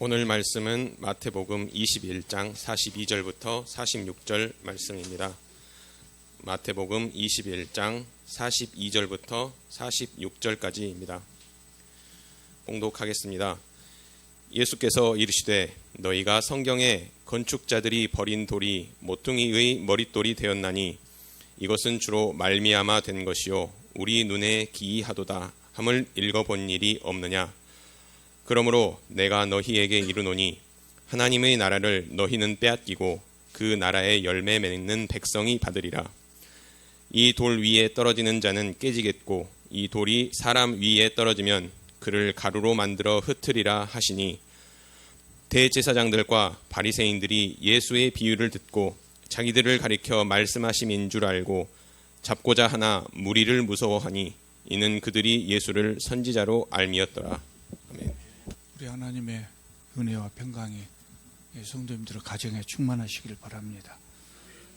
오늘 말씀은 마태복음 21장 42절부터 46절 말씀입니다. 마태복음 21장 42절부터 46절까지입니다. 봉독하겠습니다. 예수께서 이르시되 너희가 성경에 건축자들이 버린 돌이 모퉁이의 머릿돌이 되었나니 이것은 주로 말미암아 된 것이요 우리 눈에 기이하도다 함을 읽어본 일이 없느냐. 그러므로 내가 너희에게 이르노니 하나님의 나라를 너희는 빼앗기고 그 나라의 열매 맺는 백성이 받으리라. 이 돌 위에 떨어지는 자는 깨지겠고 이 돌이 사람 위에 떨어지면 그를 가루로 만들어 흩으리라 하시니 대제사장들과 바리새인들이 예수의 비유를 듣고 자기들을 가리켜 말씀하심인 줄 알고 잡고자 하나 무리를 무서워하니 이는 그들이 예수를 선지자로 알미었더라. 아멘. 우리 하나님의 은혜와 평강이 성도님들의 가정에 충만하시길 바랍니다.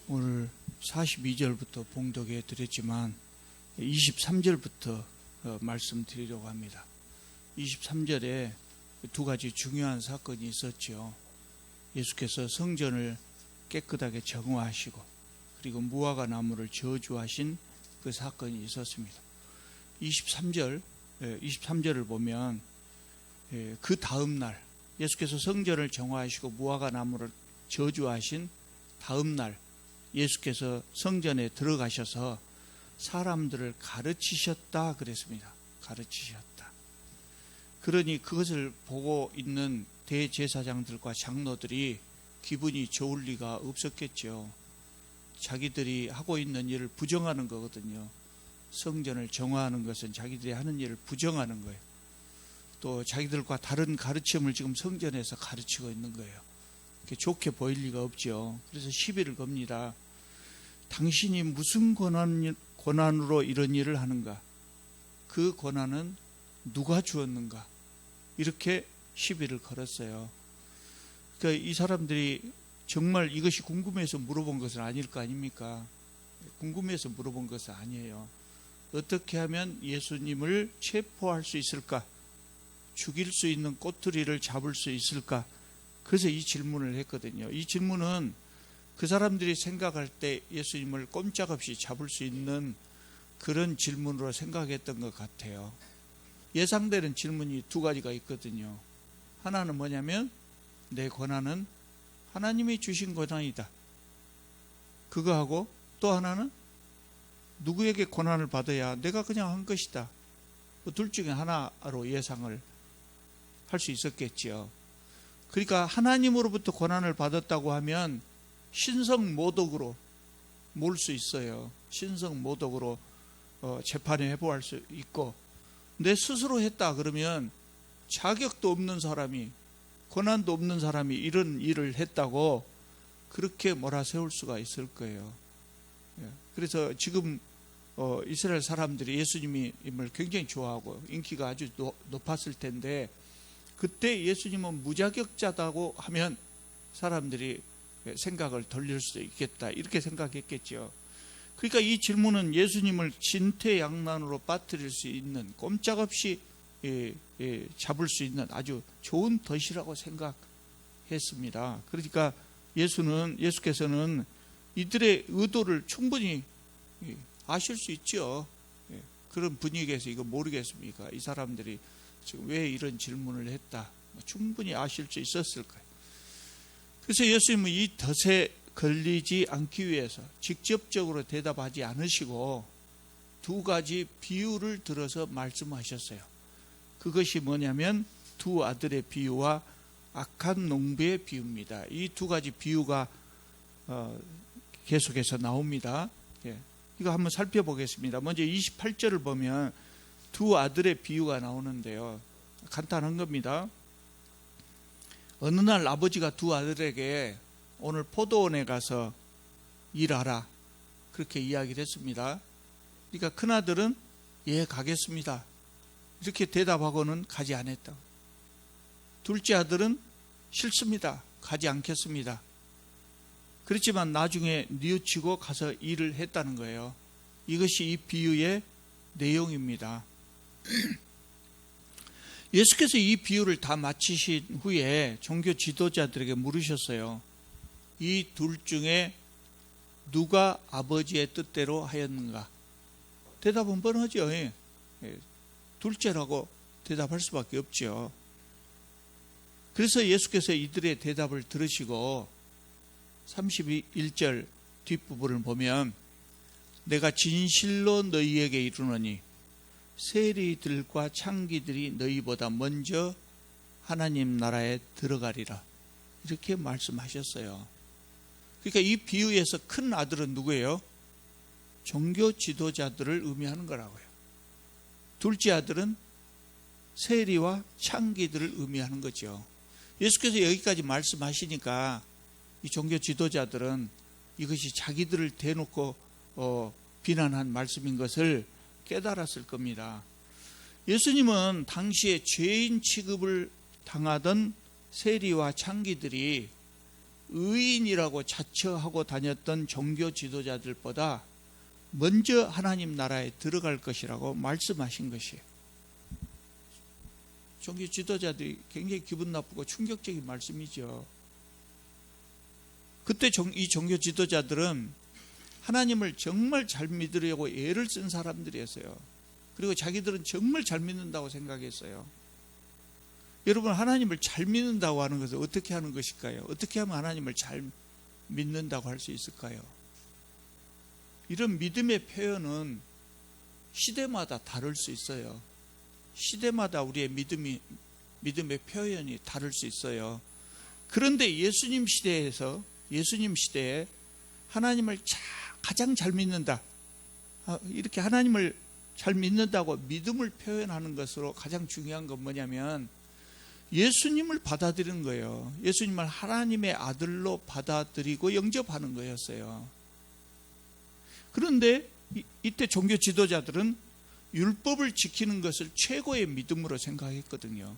오늘 42절부터 봉독해 드렸지만 23절부터 말씀드리려고 합니다. 23절에 두 가지 중요한 사건이 있었죠. 예수께서 성전을 깨끗하게 정화하시고 그리고 무화과 나무를 저주하신 그 사건이 있었습니다. 23절을 보면 그 다음 날 예수께서 성전을 정화하시고 무화과 나무를 저주하신 다음 날 예수께서 성전에 들어가셔서 사람들을 가르치셨다 그랬습니다. 가르치셨다. 그러니 그것을 보고 있는 대제사장들과 장로들이 기분이 좋을 리가 없었겠죠. 자기들이 하고 있는 일을 부정하는 거거든요. 성전을 정화하는 것은 자기들이 하는 일을 부정하는 거예요. 또 자기들과 다른 가르침을 지금 성전에서 가르치고 있는 거예요. 좋게 보일 리가 없죠. 그래서 시비를 겁니다. 당신이 무슨 권한으로 이런 일을 하는가? 그 권한은 누가 주었는가? 이렇게 시비를 걸었어요. 그러니까 이 사람들이 정말 이것이 궁금해서 물어본 것은 아닐 거 아닙니까? 궁금해서 물어본 것은 아니에요. 어떻게 하면 예수님을 체포할 수 있을까? 죽일 수 있는 꼬투리를 잡을 수 있을까? 그래서 이 질문을 했거든요. 이 질문은 그 사람들이 생각할 때 예수님을 꼼짝없이 잡을 수 있는 그런 질문으로 생각했던 것 같아요. 예상되는 질문이 두 가지가 있거든요. 하나는 뭐냐면 내 권한은 하나님이 주신 권한이다. 그거하고 또 하나는 누구에게 권한을 받아야 내가 그냥 한 것이다. 둘 중에 하나로 예상을 할 수 있었겠지요. 그러니까 하나님으로부터 권한을 받았다고 하면 신성모독으로 몰 수 있어요. 신성모독으로 재판에 회부할 수 있고, 내 스스로 했다 그러면 자격도 없는 사람이, 권한도 없는 사람이 이런 일을 했다고 그렇게 몰아세울 수가 있을 거예요. 그래서 지금 이스라엘 사람들이 예수님을 굉장히 좋아하고 인기가 아주 높았을 텐데, 그때 예수님은 무자격자다고 하면 사람들이 생각을 돌릴 수도 있겠다 이렇게 생각했겠죠. 그러니까 이 질문은 예수님을 진퇴양난으로 빠뜨릴 수 있는, 꼼짝없이 잡을 수 있는 아주 좋은 덫이라고 생각했습니다. 그러니까 예수께서는 이들의 의도를 충분히 아실 수 있죠. 그런 분위기에서 이거 모르겠습니까? 이 사람들이 지금 왜 이런 질문을 했다, 충분히 아실 수 있었을 거예요. 그래서 예수님은 이 덫에 걸리지 않기 위해서 직접적으로 대답하지 않으시고 두 가지 비유를 들어서 말씀하셨어요. 그것이 뭐냐면 두 아들의 비유와 악한 농부의 비유입니다. 이 두 가지 비유가 계속해서 나옵니다. 이거 한번 살펴보겠습니다. 먼저 28절을 보면 두 아들의 비유가 나오는데요. 간단한 겁니다. 어느 날 아버지가 두 아들에게 오늘 포도원에 가서 일하라 그렇게 이야기를 했습니다. 그러니까 큰아들은 예 가겠습니다 이렇게 대답하고는 가지 않았다. 둘째 아들은 싫습니다, 가지 않겠습니다. 그렇지만 나중에 뉘우치고 가서 일을 했다는 거예요. 이것이 이 비유의 내용입니다. 예수께서 이 비유를 다 마치신 후에 종교 지도자들에게 물으셨어요. 이 둘 중에 누가 아버지의 뜻대로 하였는가? 대답은 뻔하죠. 둘째라고 대답할 수밖에 없죠. 그래서 예수께서 이들의 대답을 들으시고 31절 뒷부분을 보면 내가 진실로 너희에게 이르노니 세리들과 창기들이 너희보다 먼저 하나님 나라에 들어가리라. 이렇게 말씀하셨어요. 그러니까 이 비유에서 큰 아들은 누구예요? 종교 지도자들을 의미하는 거라고요. 둘째 아들은 세리와 창기들을 의미하는 거죠. 예수께서 여기까지 말씀하시니까 이 종교 지도자들은 이것이 자기들을 대놓고 비난한 말씀인 것을 깨달았을 겁니다. 예수님은 당시에 죄인 취급을 당하던 세리와 창기들이 의인이라고 자처하고 다녔던 종교 지도자들보다 먼저 하나님 나라에 들어갈 것이라고 말씀하신 것이에요. 종교 지도자들이 굉장히 기분 나쁘고 충격적인 말씀이죠. 그때 이 종교 지도자들은 하나님을 정말 잘 믿으려고 애를 쓴 사람들이었어요. 그리고 자기들은 정말 잘 믿는다고 생각했어요. 여러분, 하나님을 잘 믿는다고 하는 것은 어떻게 하는 것일까요? 어떻게 하면 하나님을 잘 믿는다고 할 수 있을까요? 이런 믿음의 표현은 시대마다 다를 수 있어요. 시대마다 우리의 믿음의 표현이 다를 수 있어요. 그런데 예수님 시대에 하나님을 가장 잘 믿는다, 이렇게 하나님을 잘 믿는다고 믿음을 표현하는 것으로 가장 중요한 건 뭐냐면 예수님을 받아들이는 거예요. 예수님을 하나님의 아들로 받아들이고 영접하는 거였어요. 그런데 이때 종교 지도자들은 율법을 지키는 것을 최고의 믿음으로 생각했거든요.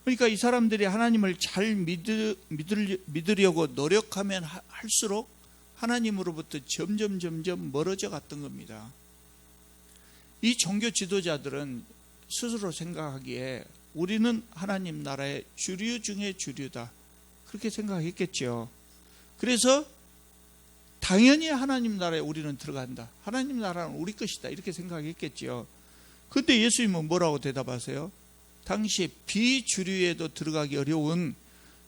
그러니까 이 사람들이 하나님을 잘 믿으려고 노력하면 할수록 하나님으로부터 점점 멀어져 갔던 겁니다. 이 종교 지도자들은 스스로 생각하기에 우리는 하나님 나라의 주류 중에 주류다, 그렇게 생각했겠죠. 그래서 당연히 하나님 나라에 우리는 들어간다, 하나님 나라는 우리 것이다, 이렇게 생각했겠죠. 그런데 예수님은 뭐라고 대답하세요? 당시에 비주류에도 들어가기 어려운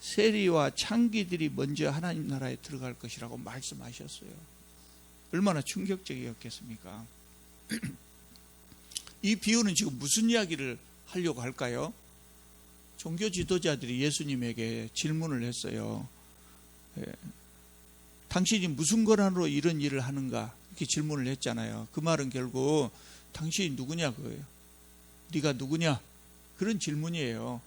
세리와 창기들이 먼저 하나님 나라에 들어갈 것이라고 말씀하셨어요. 얼마나 충격적이었겠습니까? 이 비유는 지금 무슨 이야기를 하려고 할까요? 종교 지도자들이 예수님에게 질문을 했어요. 당신이 무슨 권한으로 이런 일을 하는가, 이렇게 질문을 했잖아요. 그 말은 결국 당신이 누구냐 그거예요. 네가 누구냐, 그런 질문이에요.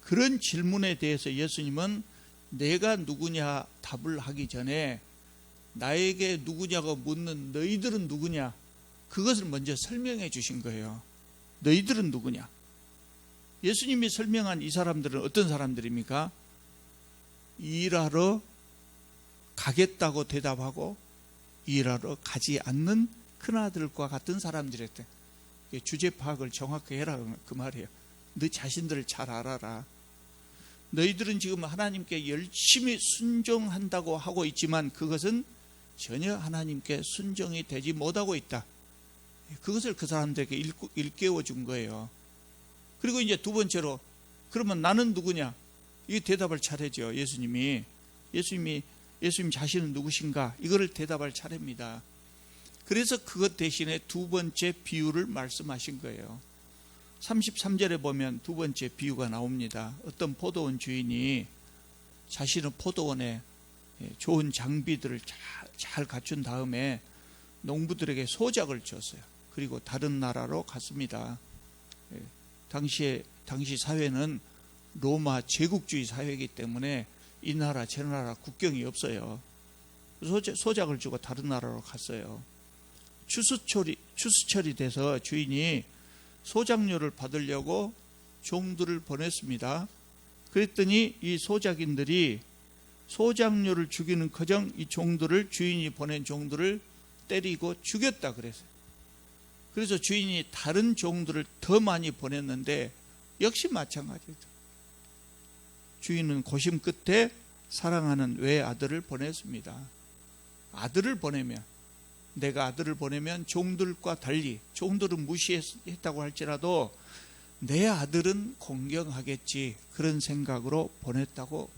그런 질문에 대해서 예수님은 내가 누구냐 답을 하기 전에 나에게 누구냐고 묻는 너희들은 누구냐, 그것을 먼저 설명해 주신 거예요. 너희들은 누구냐? 예수님이 설명한 이 사람들은 어떤 사람들입니까? 일하러 가겠다고 대답하고 일하러 가지 않는 큰아들과 같은 사람들이었대. 주제 파악을 정확히 해라, 그 말이에요. 너 자신들을 잘 알아라. 너희들은 지금 하나님께 열심히 순종한다고 하고 있지만 그것은 전혀 하나님께 순종이 되지 못하고 있다. 그것을 그 사람들에게 일깨워 준 거예요. 그리고 이제 두 번째로, 그러면 나는 누구냐? 이 대답을 차례죠. 예수님 자신은 누구신가? 이거를 대답할 차례입니다. 그래서 그것 대신에 두 번째 비유를 말씀하신 거예요. 33절에 보면 두 번째 비유가 나옵니다. 어떤 포도원 주인이 자신의 포도원에 좋은 장비들을 잘 갖춘 다음에 농부들에게 소작을 줬어요. 그리고 다른 나라로 갔습니다. 당시 사회는 로마 제국주의 사회이기 때문에 이 나라 저 나라 국경이 없어요. 소작을 주고 다른 나라로 갔어요. 추수철이 돼서 주인이 소작료를 받으려고 종들을 보냈습니다. 그랬더니 이 소작인들이 소작료를 주기는커녕 이 종들을, 주인이 보낸 종들을 때리고 죽였다 그랬어요. 그래서 주인이 다른 종들을 더 많이 보냈는데 역시 마찬가지죠. 주인은 고심 끝에 사랑하는 외아들을 보냈습니다. 아들을 보내면, 내가 아들을 보내면 종들과 달리, 종들은 무시했다고 할지라도 내 아들은 공경하겠지, 그런 생각으로 보냈다고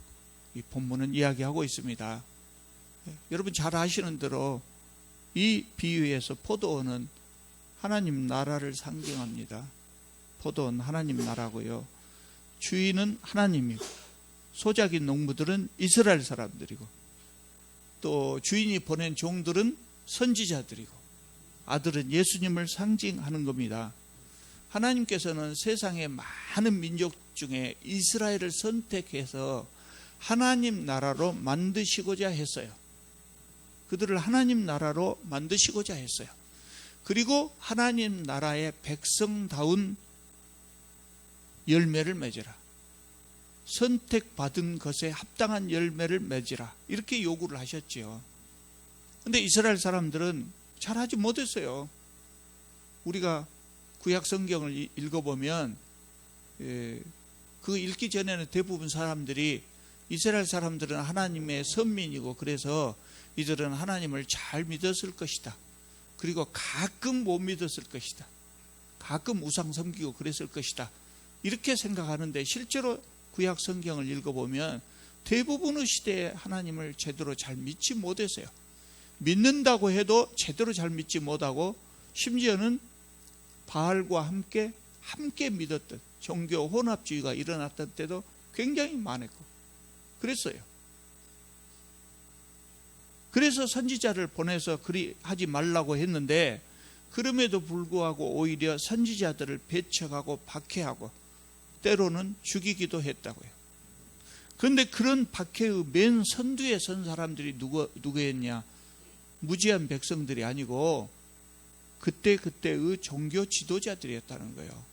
이 본문은 이야기하고 있습니다. 여러분 잘 아시는 대로 이 비유에서 포도원은 하나님 나라를 상징합니다. 포도원 하나님 나라고요. 주인은 하나님이고 소작인 농부들은 이스라엘 사람들이고 또 주인이 보낸 종들은 선지자들이고 아들은 예수님을 상징하는 겁니다. 하나님께서는 세상의 많은 민족 중에 이스라엘을 선택해서 하나님 나라로 만드시고자 했어요. 그들을 하나님 나라로 만드시고자 했어요. 그리고 하나님 나라의 백성다운 열매를 맺으라. 선택받은 것에 합당한 열매를 맺으라. 이렇게 요구를 하셨지요. 그런데 이스라엘 사람들은 잘하지 못했어요. 우리가 구약 성경을 읽어보면 그 읽기 전에는 대부분 사람들이 이스라엘 사람들은 하나님의 선민이고 그래서 이들은 하나님을 잘 믿었을 것이다. 그리고 가끔 못 믿었을 것이다. 가끔 우상 섬기고 그랬을 것이다. 이렇게 생각하는데 실제로 구약 성경을 읽어보면 대부분의 시대에 하나님을 제대로 잘 믿지 못했어요. 믿는다고 해도 제대로 잘 믿지 못하고 심지어는 바알과 함께 믿었던 종교 혼합주의가 일어났던 때도 굉장히 많았고 그랬어요. 그래서 선지자를 보내서 그리 하지 말라고 했는데 그럼에도 불구하고 오히려 선지자들을 배척하고 박해하고 때로는 죽이기도 했다고요. 그런데 그런 박해의 맨 선두에 선 사람들이 누구였냐? 무지한 백성들이 아니고 그때의 종교 지도자들이었다는 거예요.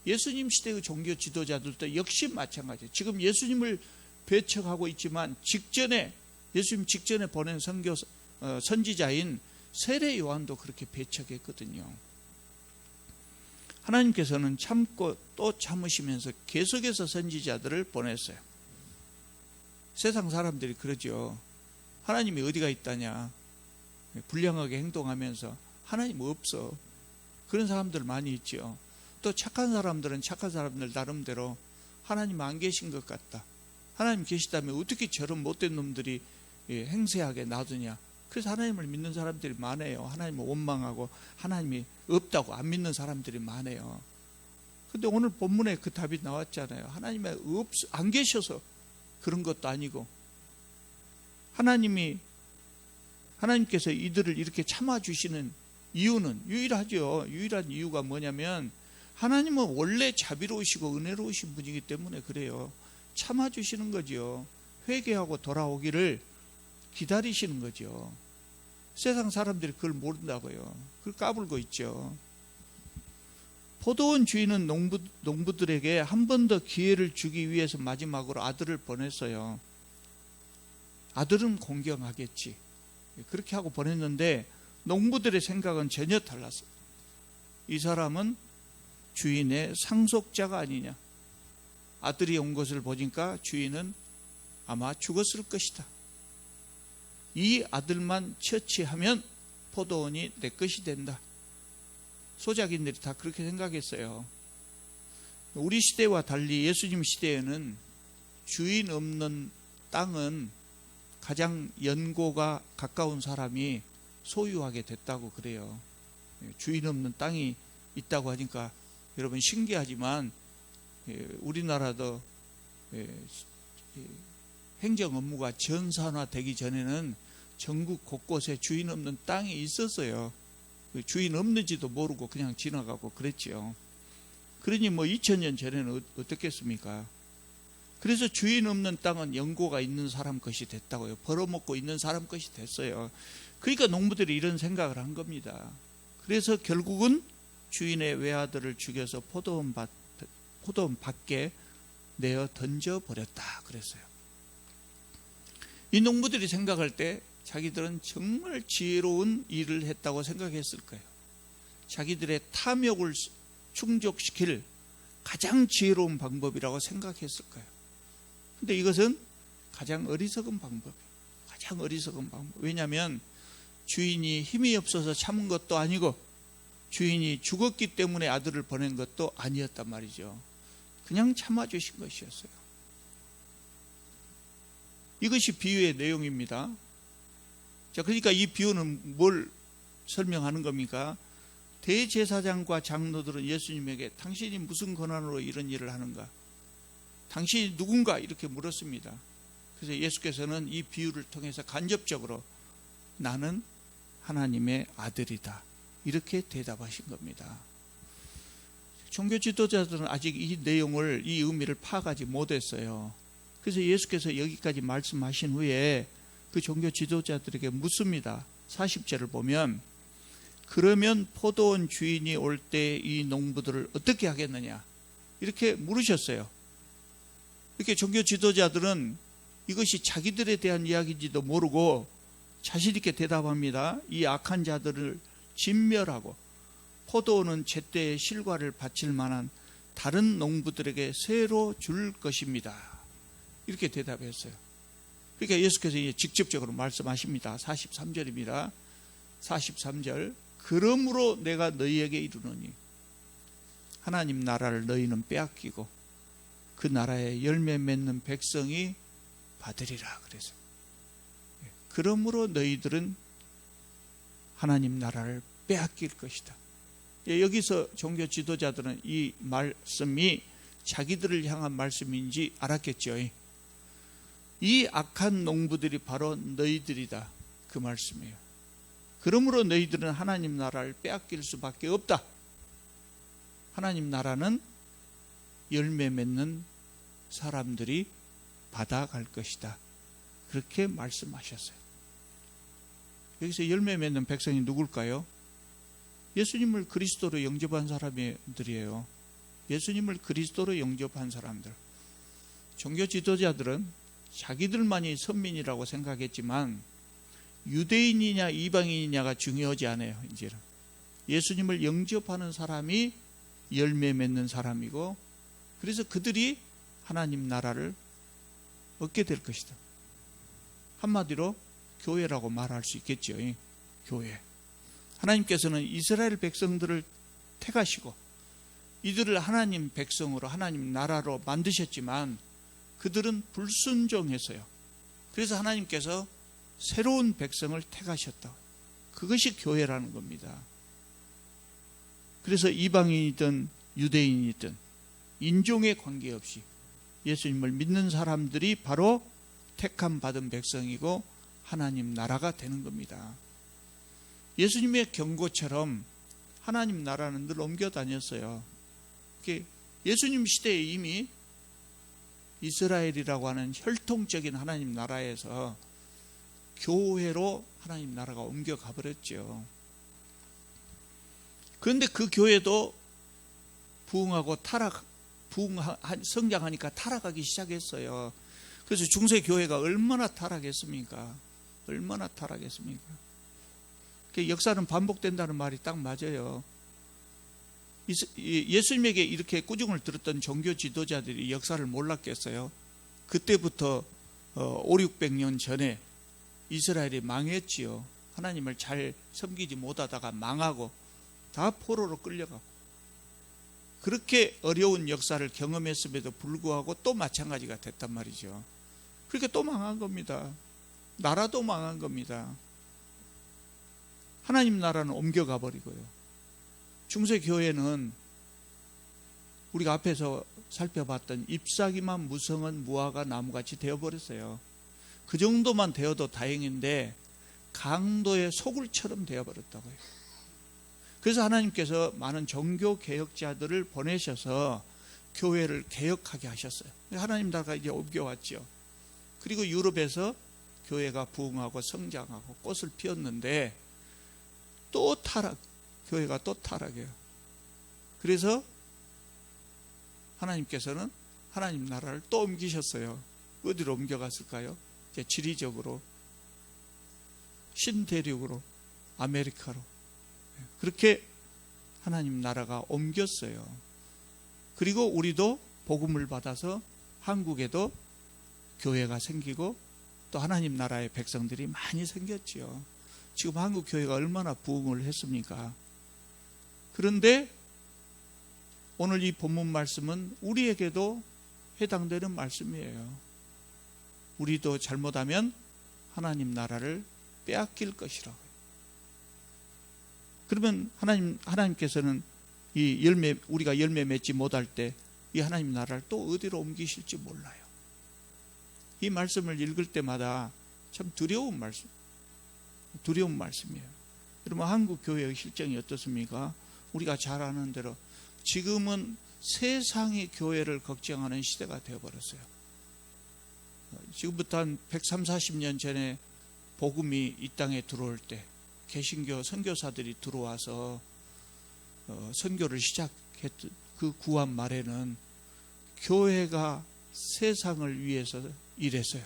예수님 시대의 종교 지도자들도 역시 마찬가지예요. 지금 예수님을 배척하고 있지만 예수님 직전에 보낸 선지자인 세례 요한도 그렇게 배척했거든요. 하나님께서는 참고 또 참으시면서 계속해서 선지자들을 보냈어요. 세상 사람들이 그러죠. 하나님이 어디가 있다냐? 불량하게 행동하면서 하나님 없어. 그런 사람들 많이 있죠. 또 착한 사람들은 착한 사람들 나름대로 하나님 안 계신 것 같다. 하나님 계시다면 어떻게 저런 못된 놈들이 행세하게 놔두냐. 그래서 하나님을 믿는 사람들이 많아요. 하나님을 원망하고 하나님이 없다고 안 믿는 사람들이 많아요. 근데 오늘 본문에 그 답이 나왔잖아요. 하나님이 안 계셔서 그런 것도 아니고 하나님께서 이들을 이렇게 참아주시는 이유는 유일하죠. 유일한 이유가 뭐냐면 하나님은 원래 자비로우시고 은혜로우신 분이기 때문에 그래요. 참아주시는 거죠. 회개하고 돌아오기를 기다리시는 거죠. 세상 사람들이 그걸 모른다고요. 그걸 까불고 있죠. 포도원 주인은 농부들에게 한 번 더 기회를 주기 위해서 마지막으로 아들을 보냈어요. 아들은 공경하겠지. 그렇게 하고 보냈는데 농부들의 생각은 전혀 달랐어요. 이 사람은 주인의 상속자가 아니냐. 아들이 온 것을 보니까 주인은 아마 죽었을 것이다. 이 아들만 처치하면 포도원이 내 것이 된다. 소작인들이 다 그렇게 생각했어요. 우리 시대와 달리 예수님 시대에는 주인 없는 땅은 가장 연고가 가까운 사람이 소유하게 됐다고 그래요. 주인 없는 땅이 있다고 하니까 여러분 신기하지만 우리나라도 행정 업무가 전산화되기 전에는 전국 곳곳에 주인 없는 땅이 있었어요. 주인 없는지도 모르고 그냥 지나가고 그랬지요. 그러니 2000년 전에는 어떻겠습니까? 그래서 주인 없는 땅은 연고가 있는 사람 것이 됐다고요. 벌어먹고 있는 사람 것이 됐어요. 그러니까 농부들이 이런 생각을 한 겁니다. 그래서 결국은 주인의 외아들을 죽여서 포도원 밖에 내어 던져버렸다 그랬어요. 이 농부들이 생각할 때 자기들은 정말 지혜로운 일을 했다고 생각했을 거예요. 자기들의 탐욕을 충족시킬 가장 지혜로운 방법이라고 생각했을 거예요. 근데 이것은 가장 어리석은 방법이에요. 가장 어리석은 방법. 왜냐하면 주인이 힘이 없어서 참은 것도 아니고 주인이 죽었기 때문에 아들을 보낸 것도 아니었단 말이죠. 그냥 참아주신 것이었어요. 이것이 비유의 내용입니다. 자, 그러니까 이 비유는 뭘 설명하는 겁니까? 대제사장과 장로들은 예수님에게 당신이 무슨 권한으로 이런 일을 하는가? 당신이 누군가? 이렇게 물었습니다. 그래서 예수께서는 이 비유를 통해서 간접적으로 나는 하나님의 아들이다. 이렇게 대답하신 겁니다. 종교 지도자들은 아직 이 내용을, 이 의미를 파악하지 못했어요. 그래서 예수께서 여기까지 말씀하신 후에 그 종교 지도자들에게 묻습니다. 40절을 보면 그러면 포도원 주인이 올 때 이 농부들을 어떻게 하겠느냐? 이렇게 물으셨어요. 이렇게 종교 지도자들은 이것이 자기들에 대한 이야기인지도 모르고 자신 있게 대답합니다. 이 악한 자들을 진멸하고 포도원은 제때의 실과를 바칠 만한 다른 농부들에게 새로 줄 것입니다. 이렇게 대답했어요. 그러니까 예수께서 이제 직접적으로 말씀하십니다. 43절입니다. 43절. 그러므로 내가 너희에게 이르노니 하나님 나라를 너희는 빼앗기고 그 나라에 열매 맺는 백성이 받으리라. 그래서 그러므로 너희들은 하나님 나라를 빼앗길 것이다. 여기서 종교 지도자들은 이 말씀이 자기들을 향한 말씀인지 알았겠죠. 이 악한 농부들이 바로 너희들이다. 그 말씀이에요. 그러므로 너희들은 하나님 나라를 빼앗길 수밖에 없다. 하나님 나라는 열매 맺는 사람들이 받아갈 것이다. 그렇게 말씀하셨어요. 여기서 열매 맺는 백성이 누굴까요? 예수님을 그리스도로 영접한 사람들이에요. 예수님을 그리스도로 영접한 사람들. 종교 지도자들은 자기들만이 선민이라고 생각했지만 유대인이냐 이방인이냐가 중요하지 않아요. 이제는 예수님을 영접하는 사람이 열매 맺는 사람이고, 그래서 그들이 하나님 나라를 얻게 될 것이다. 한마디로 교회라고 말할 수 있겠죠. 교회. 하나님께서는 이스라엘 백성들을 택하시고 이들을 하나님 백성으로, 하나님 나라로 만드셨지만 그들은 불순종했어요. 그래서 하나님께서 새로운 백성을 택하셨다. 그것이 교회라는 겁니다. 그래서 이방인이든 유대인이든 인종에 관계없이 예수님을 믿는 사람들이 바로 택함 받은 백성이고 하나님 나라가 되는 겁니다. 예수님의 경고처럼 하나님 나라는 늘 옮겨 다녔어요. 예수님 시대에 이미 이스라엘이라고 하는 혈통적인 하나님 나라에서 교회로 하나님 나라가 옮겨가 버렸죠. 그런데 그 교회도 성장하니까 타락하기 시작했어요. 그래서 중세 교회가 얼마나 타락했습니까? 얼마나 타락했습니까? 역사는 반복된다는 말이 딱 맞아요. 예수님에게 이렇게 꾸중을 들었던 종교 지도자들이 역사를 몰랐겠어요? 그때부터 500-600년 전에 이스라엘이 망했지요. 하나님을 잘 섬기지 못하다가 망하고 다 포로로 끌려가고, 그렇게 어려운 역사를 경험했음에도 불구하고 또 마찬가지가 됐단 말이죠. 그러니까 또 망한 겁니다. 나라도 망한 겁니다. 하나님 나라는 옮겨가 버리고요. 중세 교회는 우리가 앞에서 살펴봤던 잎사귀만 무성한 무화과 나무같이 되어버렸어요. 그 정도만 되어도 다행인데 강도의 소굴처럼 되어버렸다고요. 그래서 하나님께서 많은 종교 개혁자들을 보내셔서 교회를 개혁하게 하셨어요. 하나님 나라가 이제 옮겨왔죠. 그리고 유럽에서 교회가 부흥하고 성장하고 꽃을 피웠는데 또 교회가 또 타락해요. 그래서 하나님께서는 하나님 나라를 또 옮기셨어요. 어디로 옮겨갔을까요? 이제 지리적으로, 신대륙으로, 아메리카로. 그렇게 하나님 나라가 옮겼어요. 그리고 우리도 복음을 받아서 한국에도 교회가 생기고 또 하나님 나라의 백성들이 많이 생겼지요. 지금 한국 교회가 얼마나 부흥을 했습니까? 그런데 오늘 이 본문 말씀은 우리에게도 해당되는 말씀이에요. 우리도 잘못하면 하나님 나라를 빼앗길 것이라고요. 그러면 하나님께서는 이 우리가 열매 맺지 못할 때 이 하나님 나라를 또 어디로 옮기실지 몰라요. 이 말씀을 읽을 때마다 참 두려운 말씀이에요. 여러분, 한국 교회의 실정이 어떻습니까? 우리가 잘 아는 대로 지금은 세상의 교회를 걱정하는 시대가 되어버렸어요. 지금부터 한 130, 40년 전에 복음이 이 땅에 들어올 때 개신교 선교사들이 들어와서 선교를 시작했던 그 구한 말에는 교회가 세상을 위해서 일했어요.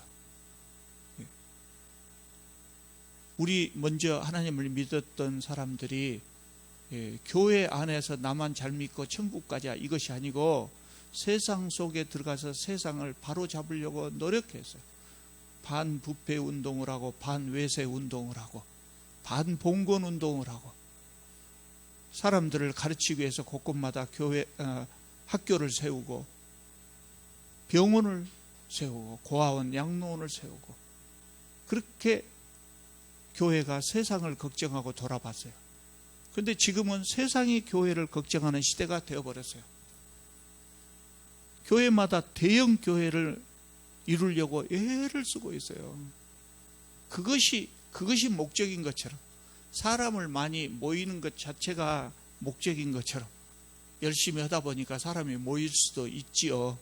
우리 먼저 하나님을 믿었던 사람들이 교회 안에서 나만 잘 믿고 천국 가자 이것이 아니고 세상 속에 들어가서 세상을 바로잡으려고 노력했어요. 반부패 운동을 하고 반외세 운동을 하고 반봉건 운동을 하고 사람들을 가르치기 위해서 곳곳마다 학교를 세우고 병원을 세우고 고아원, 양로원을 세우고 그렇게 교회가 세상을 걱정하고 돌아봤어요. 그런데 지금은 세상이 교회를 걱정하는 시대가 되어버렸어요. 교회마다 대형 교회를 이루려고 애를 쓰고 있어요. 그것이 목적인 것처럼, 사람을 많이 모이는 것 자체가 목적인 것처럼 열심히 하다 보니까 사람이 모일 수도 있지요.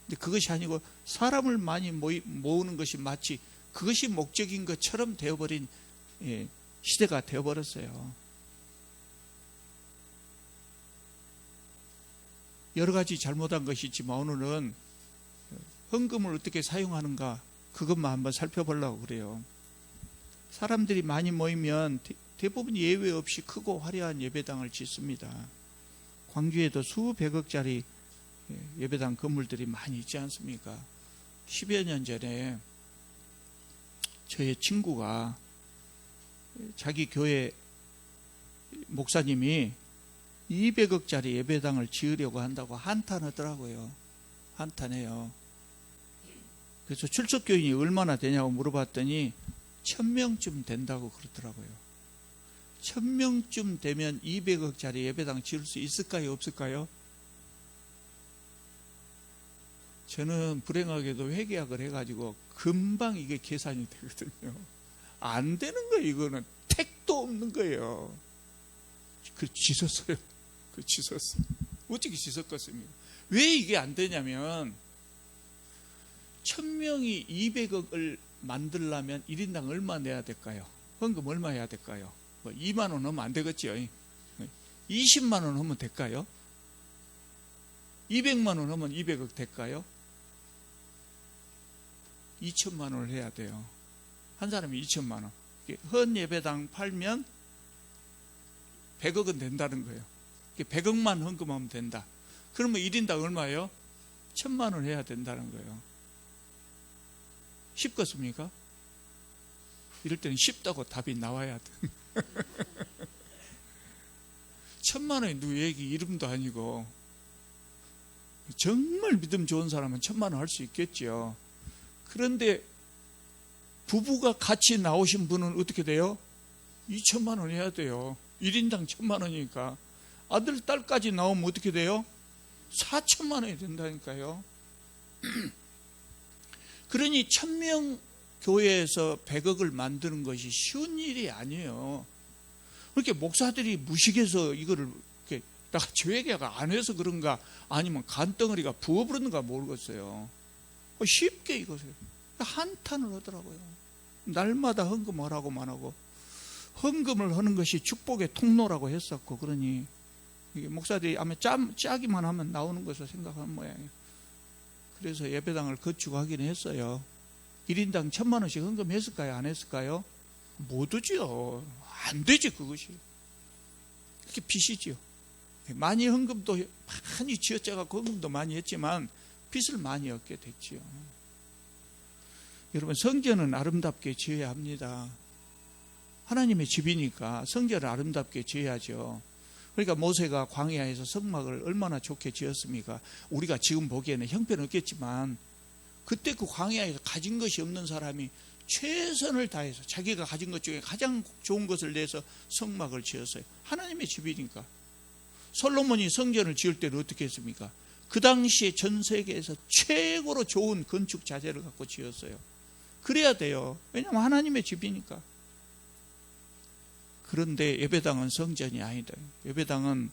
근데 그것이 아니고 사람을 많이 모으는 것이 마치 그것이 목적인 것처럼 되어버린 시대가 되어버렸어요. 여러 가지 잘못한 것이 있지만 오늘은 헌금을 어떻게 사용하는가 그것만 한번 살펴보려고 그래요. 사람들이 많이 모이면 대부분 예외 없이 크고 화려한 예배당을 짓습니다. 광주에도 수백억짜리 예배당 건물들이 많이 있지 않습니까? 10여 년 전에 저의 친구가 자기 교회 목사님이 200억짜리 예배당을 지으려고 한다고 한탄하더라고요. 한탄해요. 그래서 출석교인이 얼마나 되냐고 물어봤더니 1000명쯤 된다고 그러더라고요. 1000명쯤 되면 200억짜리 예배당 지을 수 있을까요? 없을까요? 저는 불행하게도 회계학을 해가지고 금방 이게 계산이 되거든요. 안 되는 거예요. 이거는 택도 없는 거예요. 짓었어요. 짓었어요. 어떻게 짓었겠습니까? 왜 이게 안 되냐면 1000명이 200억을 만들려면 1인당 얼마 내야 될까요? 헌금 얼마 해야 될까요? 2만 원 하면 안 되겠죠. 20만 원 하면 될까요? 200만 원 하면 200억 될까요? 2천만 원을 해야 돼요. 한 사람이 2천만 원. 헌 예배당 팔면 100억은 된다는 거예요. 100억만 헌금하면 된다. 그러면 1인당 얼마예요? 1000만 원 해야 된다는 거예요. 쉽겠습니까? 이럴 때는 쉽다고 답이 나와야 돼. 1000만 원이 누구 얘기 이름도 아니고 정말 믿음 좋은 사람은 1000만 원 할 수 있겠죠. 그런데 부부가 같이 나오신 분은 어떻게 돼요? 2천만 원 해야 돼요. 1인당 1000만 원이니까. 아들, 딸까지 나오면 어떻게 돼요? 4천만 원이 된다니까요. 그러니 1000명 교회에서 100억을 만드는 것이 쉬운 일이 아니에요. 그렇게 목사들이 무식해서 이거를 이렇게 나같이 회개가 안 해서 그런가 아니면 간덩어리가 부어부르는가 모르겠어요. 쉽게 이것을 한탄을 하더라고요. 날마다 헌금하라고만 하고 헌금을 하는 것이 축복의 통로라고 했었고 그러니 이게 목사들이 아마 짜기만 하면 나오는 것을 생각하는 모양이에요. 그래서 예배당을 건축하긴 했어요. 1인당 1000만 원씩 헌금했을까요? 안 했을까요? 못 하지요. 안 되지 그것이. 그게 빚이지요. 많이 헌금도 많이 쥐어짜고 헌금도 많이 했지만 빚을 많이 얻게 됐지요. 여러분, 성전은 아름답게 지어야 합니다. 하나님의 집이니까 성전을 아름답게 지어야죠. 그러니까 모세가 광야에서 성막을 얼마나 좋게 지었습니까? 우리가 지금 보기에는 형편없겠지만 그때 그 광야에서 가진 것이 없는 사람이 최선을 다해서 자기가 가진 것 중에 가장 좋은 것을 내서 성막을 지었어요. 하나님의 집이니까. 솔로몬이 성전을 지을 때는 어떻게 했습니까? 그 당시에 전 세계에서 최고로 좋은 건축 자재를 갖고 지었어요. 그래야 돼요. 왜냐하면 하나님의 집이니까. 그런데 예배당은 성전이 아니다. 예배당은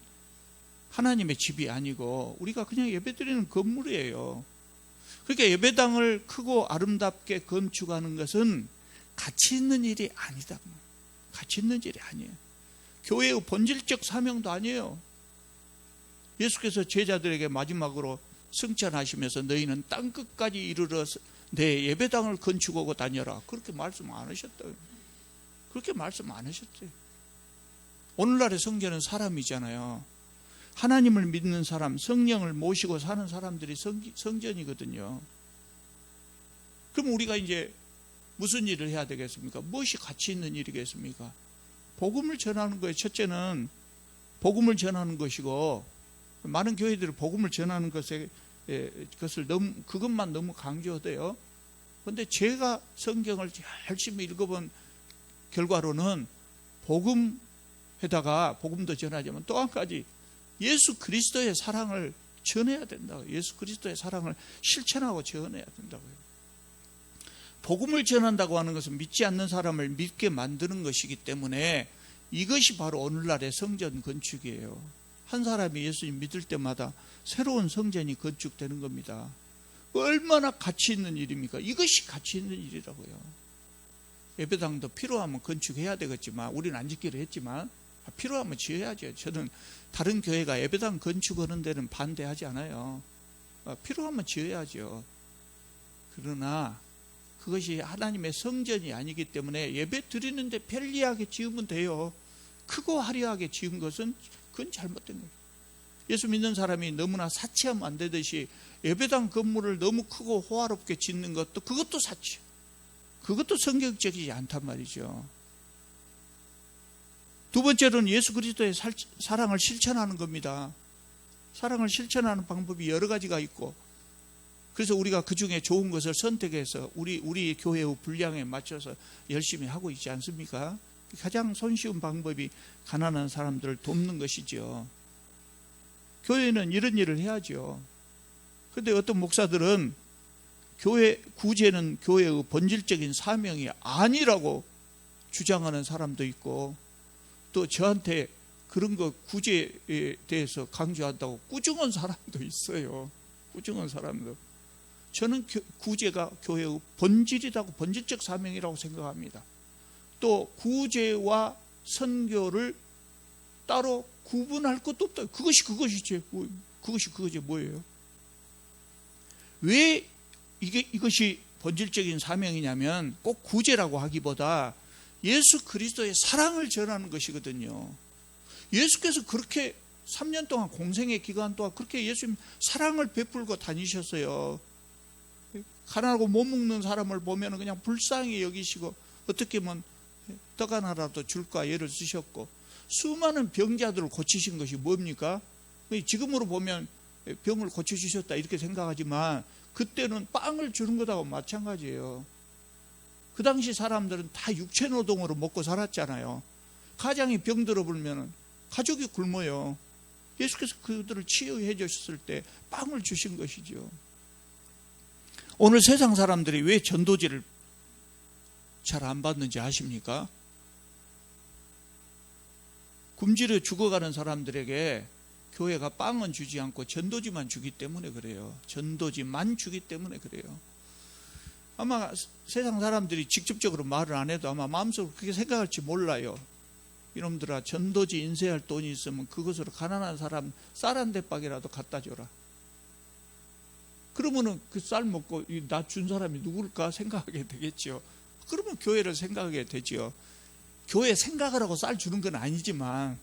하나님의 집이 아니고 우리가 그냥 예배드리는 건물이에요. 그러니까 예배당을 크고 아름답게 건축하는 것은 가치 있는 일이 아니다. 가치 있는 일이 아니에요. 교회의 본질적 사명도 아니에요. 예수께서 제자들에게 마지막으로 승천하시면서 너희는 땅끝까지 이르러 내 예배당을 건축하고 다녀라. 그렇게 말씀 안 하셨다. 그렇게 말씀 안 하셨어요. 오늘날의 성전은 사람이잖아요. 하나님을 믿는 사람, 성령을 모시고 사는 사람들이 성전이거든요. 그럼 우리가 이제 무슨 일을 해야 되겠습니까? 무엇이 가치 있는 일이겠습니까? 복음을 전하는 거예요. 첫째는 복음을 전하는 것이고, 많은 교회들이 복음을 전하는 것을 그것만 너무 강조해요. 그런데 제가 성경을 열심히 읽어본 결과로는 복음에다가 복음도 전하지만 또 한 가지 예수 그리스도의 사랑을 전해야 된다고. 예수 그리스도의 사랑을 실천하고 전해야 된다고요. 복음을 전한다고 하는 것은 믿지 않는 사람을 믿게 만드는 것이기 때문에 이것이 바로 오늘날의 성전 건축이에요. 한 사람이 예수님 믿을 때마다 새로운 성전이 건축되는 겁니다. 얼마나 가치 있는 일입니까? 이것이 가치 있는 일이라고요. 예배당도 필요하면 건축해야 되겠지만 우리는 안 짓기로 했지만 필요하면 지어야죠. 저는 다른 교회가 예배당 건축하는 데는 반대하지 않아요. 필요하면 지어야죠. 그러나 그것이 하나님의 성전이 아니기 때문에 예배 드리는데 편리하게 지으면 돼요. 크고 화려하게 지은 것은 그건 잘못된 거예요. 예수 믿는 사람이 너무나 사치하면 안 되듯이 예배당 건물을 너무 크고 호화롭게 짓는 것도 그것도 사치. 그것도 성경적이지 않단 말이죠. 두 번째로는 예수 그리스도의 사랑을 실천하는 겁니다. 사랑을 실천하는 방법이 여러 가지가 있고, 그래서 우리가 그 중에 좋은 것을 선택해서 우리 교회의 분량에 맞춰서 열심히 하고 있지 않습니까? 가장 손쉬운 방법이 가난한 사람들을 돕는 것이죠. 교회는 이런 일을 해야죠. 그런데 어떤 목사들은 교회 구제는 교회의 본질적인 사명이 아니라고 주장하는 사람도 있고, 또 저한테 그런 거 구제에 대해서 강조한다고 꾸중한 사람도 있어요. 꾸중한 사람도. 저는 구제가 교회의 본질이라고, 본질적 사명이라고 생각합니다. 또 구제와 선교를 따로 구분할 것도 없다. 그것이 뭐예요? 왜 이것이 본질적인 사명이냐면 꼭 구제라고 하기보다 예수 그리스도의 사랑을 전하는 것이거든요. 예수께서 그렇게 3년 동안 공생의 기간 동안 그렇게 예수님 사랑을 베풀고 다니셨어요. 가난하고 못 먹는 사람을 보면 그냥 불쌍히 여기시고 어떻게 하면 떡 하나라도 줄까 예를 쓰셨고, 수많은 병자들을 고치신 것이 뭡니까? 지금으로 보면 병을 고쳐주셨다 이렇게 생각하지만 그때는 빵을 주는 것하고 마찬가지예요. 그 당시 사람들은 다 육체노동으로 먹고 살았잖아요. 가장이 병 들어불면 가족이 굶어요. 예수께서 그들을 치유해 주셨을 때 빵을 주신 것이죠. 오늘 세상 사람들이 왜 전도지를 잘 안 받는지 아십니까? 굶주려 죽어가는 사람들에게 교회가 빵은 주지 않고 전도지만 주기 때문에 그래요. 전도지만 주기 때문에 그래요. 아마 세상 사람들이 직접적으로 말을 안 해도 아마 마음속으로 그렇게 생각할지 몰라요. 이놈들아, 전도지 인쇄할 돈이 있으면 그것으로 가난한 사람 쌀 한 대박이라도 갖다 줘라. 그러면은 그 쌀 먹고 나 준 사람이 누굴까 생각하게 되겠죠. 그러면 교회를 생각하게 되죠. 교회 생각을 하고 쌀 주는 건 아니지만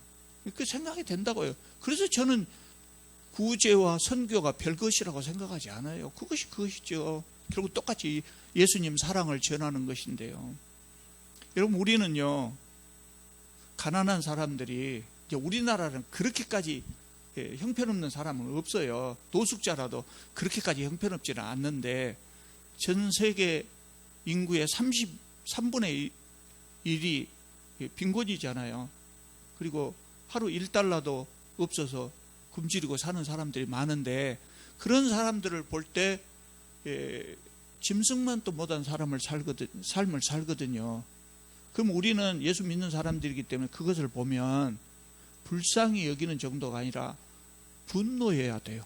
그 생각이 된다고요. 그래서 저는 구제와 선교가 별것이라고 생각하지 않아요. 그것이 그것이죠. 결국 똑같이 예수님 사랑을 전하는 것인데요. 여러분, 우리는요, 가난한 사람들이, 이제 우리나라는 그렇게까지 형편없는 사람은 없어요. 노숙자라도 그렇게까지 형편없지는 않는데, 전 세계 인구의 33분의 1이 빈곤이잖아요. 그리고 하루 1달러도 없어서 굶주리고 사는 사람들이 많은데, 그런 사람들을 볼 때 짐승만도 못한 삶을 살거든요. 그럼 우리는 예수 믿는 사람들이기 때문에 그것을 보면 불쌍히 여기는 정도가 아니라 분노해야 돼요.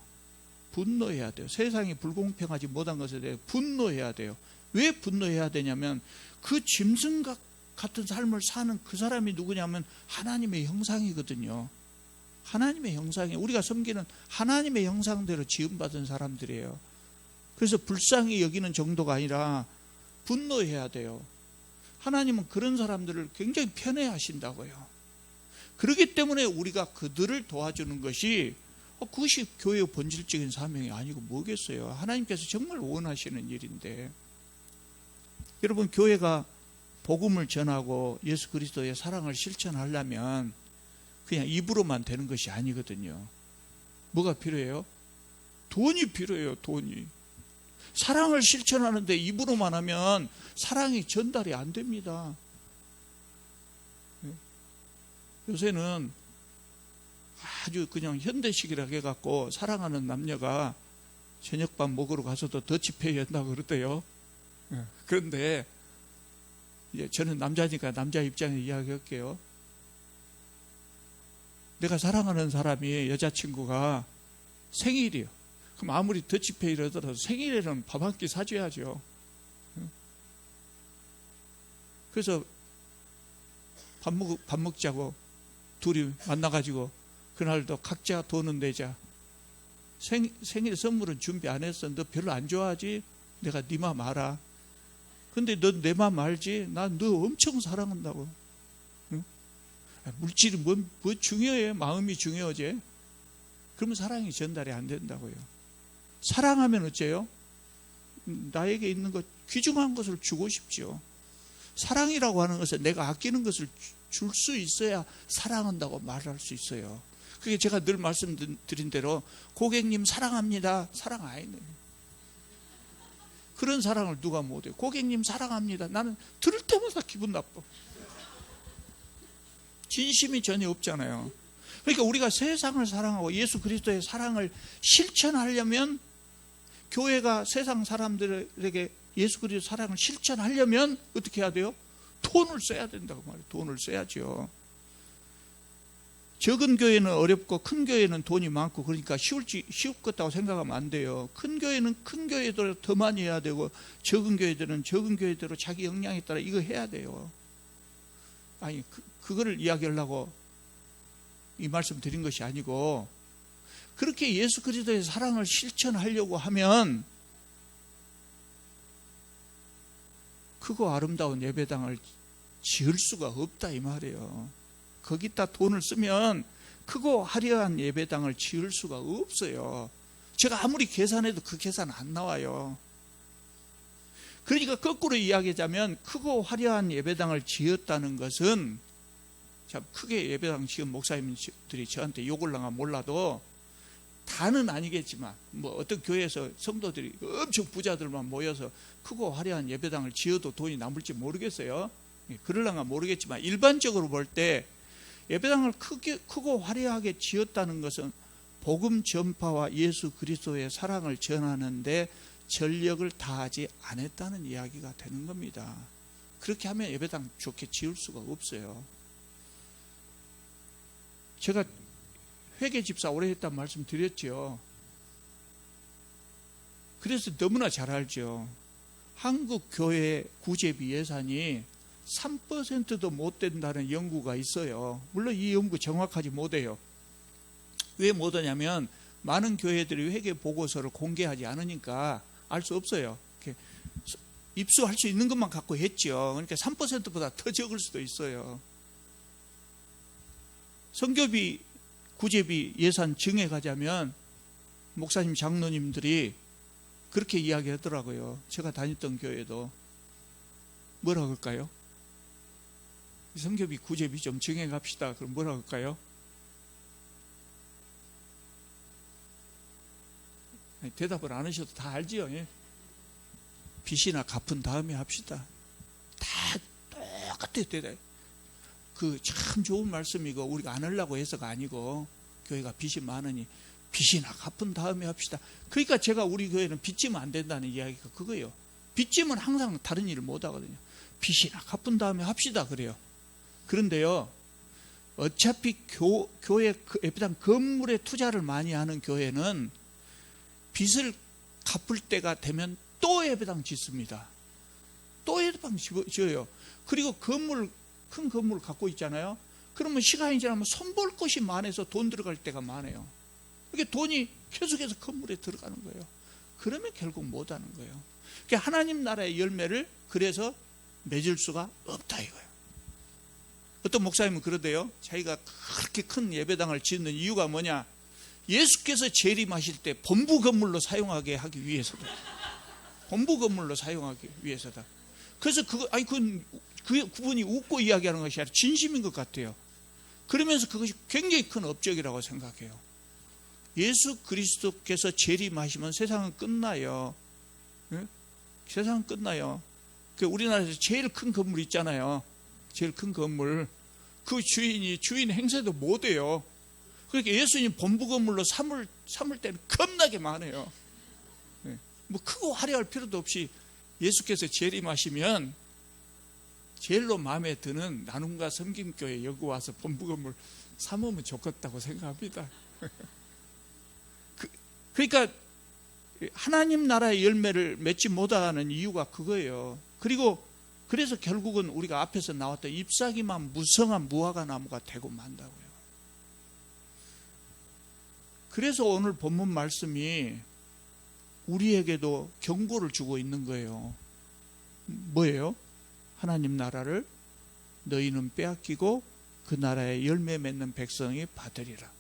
분노해야 돼요. 세상이 불공평하지 못한 것에 대해 분노해야 돼요. 왜 분노해야 되냐면, 그 짐승 같은 삶을 사는 그 사람이 누구냐면 하나님의 형상이거든요. 하나님의 형상이, 우리가 섬기는 하나님의 형상대로 지음받은 사람들이에요. 그래서 불쌍히 여기는 정도가 아니라 분노해야 돼요. 하나님은 그런 사람들을 굉장히 편애하신다고요. 그렇기 때문에 우리가 그들을 도와주는 것이, 그것이 교회의 본질적인 사명이 아니고 뭐겠어요. 하나님께서 정말 원하시는 일인데, 여러분, 교회가 복음을 전하고 예수 그리스도의 사랑을 실천하려면 그냥 입으로만 되는 것이 아니거든요. 뭐가 필요해요? 돈이 필요해요. 돈이. 사랑을 실천하는데 입으로만 하면 사랑이 전달이 안 됩니다. 요새는 아주 그냥 현대식이라 해갖고 사랑하는 남녀가 저녁밥 먹으러 가서도 더치페이 한다고 그러대요. 그런데 이제 저는 남자니까 남자 입장에 이야기할게요. 내가 사랑하는 사람이, 여자친구가 생일이요. 그럼 아무리 더치페이를 하더라도 생일에는 밥 한 끼 사줘야죠. 그래서 밥 먹자고 둘이 만나가지고 그날도 각자 돈은 내자. 생일 선물은 준비 안 했어. 너 별로 안 좋아하지? 내가 네 맘 알아. 근데 너 내 맘 알지? 난 너 엄청 사랑한다고. 응? 물질이 뭐 중요해? 마음이 중요하지? 그러면 사랑이 전달이 안 된다고요. 사랑하면 어째요? 나에게 있는 것, 귀중한 것을 주고 싶죠. 사랑이라고 하는 것은 내가 아끼는 것을 줄 수 있어야 사랑한다고 말할 수 있어요. 그게 제가 늘 말씀드린 대로, 고객님 사랑합니다. 사랑 아니네. 그런 사랑을 누가 못해요. 고객님 사랑합니다. 나는 들을 때마다 기분 나빠. 진심이 전혀 없잖아요. 그러니까 우리가 세상을 사랑하고 예수 그리스도의 사랑을 실천하려면, 교회가 세상 사람들에게 예수 그리스도 사랑을 실천하려면 어떻게 해야 돼요? 돈을 써야 된다고 말해요. 돈을 써야죠. 적은 교회는 어렵고 큰 교회는 돈이 많고 그러니까 쉬울 것다고 생각하면 안 돼요. 큰 교회는 큰 교회대로 더 많이 해야 되고, 적은 교회들은 적은 교회대로 자기 역량에 따라 이거 해야 돼요. 아니, 그거를 이야기하려고 이 말씀 드린 것이 아니고, 그렇게 예수 그리스도의 사랑을 실천하려고 하면 크고 아름다운 예배당을 지을 수가 없다 이 말이에요. 거기다 돈을 쓰면 크고 화려한 예배당을 지을 수가 없어요. 제가 아무리 계산해도 그 계산 안 나와요. 그러니까 거꾸로 이야기하자면, 크고 화려한 예배당을 지었다는 것은, 참 크게 예배당 지은 목사님들이 저한테 욕을 나가 몰라도, 다는 아니겠지만 뭐 어떤 교회에서 성도들이 엄청 부자들만 모여서 크고 화려한 예배당을 지어도 돈이 남을지 모르겠어요. 그럴랑가 모르겠지만, 일반적으로 볼 때 예배당을 크고 화려하게 지었다는 것은 복음 전파와 예수 그리스도의 사랑을 전하는데 전력을 다하지 않았다는 이야기가 되는 겁니다. 그렇게 하면 예배당 좋게 지을 수가 없어요. 제가 회계 집사 오래 했다는 말씀 드렸죠. 그래서 너무나 잘 알죠. 한국 교회 구제비 예산이 3%도 못 된다는 연구가 있어요. 물론 이 연구 정확하지 못해요. 왜 못하냐면, 많은 교회들이 회계 보고서를 공개하지 않으니까 알 수 없어요. 이렇게 입수할 수 있는 것만 갖고 했죠. 그러니까 3%보다 더 적을 수도 있어요. 선교비, 구제비 예산 증액 하자면 목사님, 장로님들이 그렇게 이야기하더라고요. 제가 다녔던 교회도. 뭐라 그럴까요? 선교비, 구제비 좀 증액합시다. 그럼 뭐라 그럴까요? 대답을 안 하셔도 다 알지요. 예? 빚이나 갚은 다음에 합시다. 다 똑같아요. 대답. 그 참 좋은 말씀이고 우리가 안 하려고 해서가 아니고 교회가 빚이 많으니 빚이나 갚은 다음에 합시다. 그러니까 제가 우리 교회는 빚지면 안 된다는 이야기가 그거예요. 빚지면 항상 다른 일을 못 하거든요. 빚이나 갚은 다음에 합시다 그래요. 그런데요, 어차피 교회 예배당 건물에 투자를 많이 하는 교회는 빚을 갚을 때가 되면 또 예배당 짓습니다. 또 예배당 지어요. 그리고 큰 건물을 갖고 있잖아요. 그러면 시간이 지나면 손볼 것이 많아서 돈 들어갈 때가 많아요. 그게 돈이 계속해서 건물에 들어가는 거예요. 그러면 결국 못 하는 거예요. 그러니까 하나님 나라의 열매를 그래서 맺을 수가 없다 이거예요. 어떤 목사님은 그러대요. 자기가 그렇게 큰 예배당을 짓는 이유가 뭐냐? 예수께서 재림하실 때 본부 건물로 사용하게 하기 위해서다. 본부 건물로 사용하기 위해서다. 그래서 그분이 웃고 이야기하는 것이 아니라 진심인 것 같아요. 그러면서 그것이 굉장히 큰 업적이라고 생각해요. 예수 그리스도께서 재림하시면 세상은 끝나요. 네? 세상은 끝나요. 우리나라에서 제일 큰 건물 있잖아요. 제일 큰 건물. 그 주인 행세도 못해요. 그러니까 예수님 본부 건물로 삼을 때는 겁나게 많아요. 네. 뭐 크고 화려할 필요도 없이 예수께서 재림하시면 제일로 마음에 드는 나눔과 섬김교회 여기 와서 본부 건물 삼으면 좋겠다고 생각합니다. 그러니까 하나님 나라의 열매를 맺지 못하는 이유가 그거예요. 그래서 결국은 우리가 앞에서 나왔던 잎사귀만 무성한 무화과 나무가 되고 만다고요. 그래서 오늘 본문 말씀이 우리에게도 경고를 주고 있는 거예요. 뭐예요? 하나님 나라를 너희는 빼앗기고 그 나라의 열매 맺는 백성이 받으리라.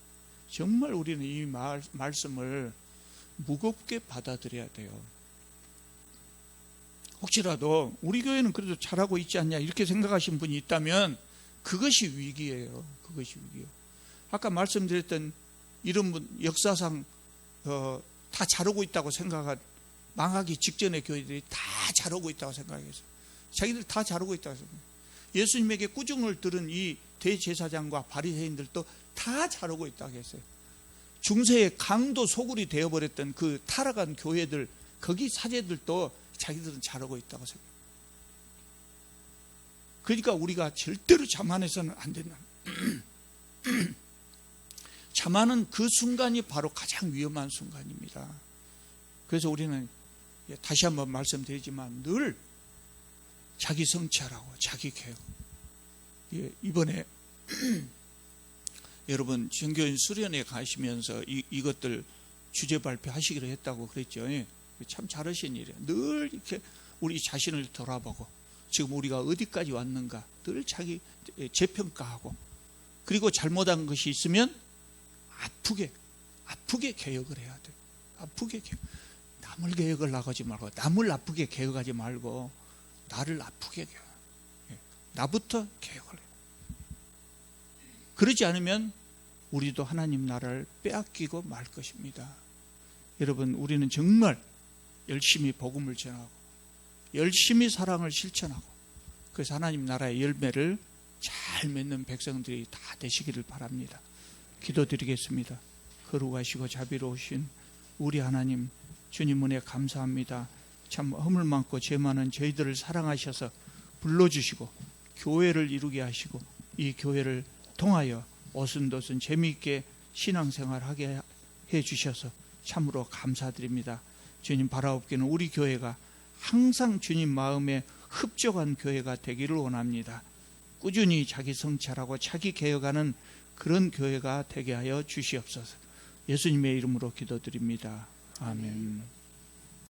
정말 우리는 이 말씀을 무겁게 받아들여야 돼요. 혹시라도 우리 교회는 그래도 잘하고 있지 않냐 이렇게 생각하신 분이 있다면 그것이 위기예요. 그것이 위기예요. 아까 말씀드렸던 이런 분 역사상 다 잘하고 있다고 생각한 망하기 직전의 교회들이 다 잘하고 있다고 생각했어요. 자기들 다 잘하고 있다고 생각해요. 예수님에게 꾸중을 들은 이 대제사장과 바리새인들도 다 잘하고 있다고 했어요. 중세의 강도 소굴이 되어버렸던 그 타락한 교회들 거기 사제들도 자기들은 잘하고 있다고 생각해요. 그러니까 우리가 절대로 자만해서는 안 된다. 자만은 그 순간이 바로 가장 위험한 순간입니다. 그래서 우리는 다시 한번 말씀드리지만 늘 자기 성찰하고 자기 개혁. 이번에 여러분 전교인 수련회 가시면서 이것들 주제 발표하시기로 했다고 그랬죠. 참 잘하신 일이에요. 늘 이렇게 우리 자신을 돌아보고 지금 우리가 어디까지 왔는가 늘 자기 재평가하고 그리고 잘못한 것이 있으면 아프게 개혁을 해야 돼. 아프게 개혁. 남을 개혁을 나가지 말고 남을 아프게 개혁하지 말고 나를 아프게 개혁. 나부터 개혁을 해. 그러지 않으면 우리도 하나님 나라를 빼앗기고 말 것입니다. 여러분 우리는 정말 열심히 복음을 전하고 열심히 사랑을 실천하고 그래서 하나님 나라의 열매를 잘 맺는 백성들이 다 되시기를 바랍니다. 기도드리겠습니다. 거룩하시고 자비로우신 우리 하나님 주님 은혜 감사합니다. 참 허물 많고 죄 많은 저희들을 사랑하셔서 불러주시고 교회를 이루게 하시고 이 교회를 통하여 오순도순 재미있게 신앙생활하게 해주셔서 참으로 감사드립니다. 주님 바라옵기는 우리 교회가 항상 주님 마음에 흡족한 교회가 되기를 원합니다. 꾸준히 자기 성찰하고 자기 개혁하는 그런 교회가 되게 하여 주시옵소서. 예수님의 이름으로 기도드립니다. 아멘.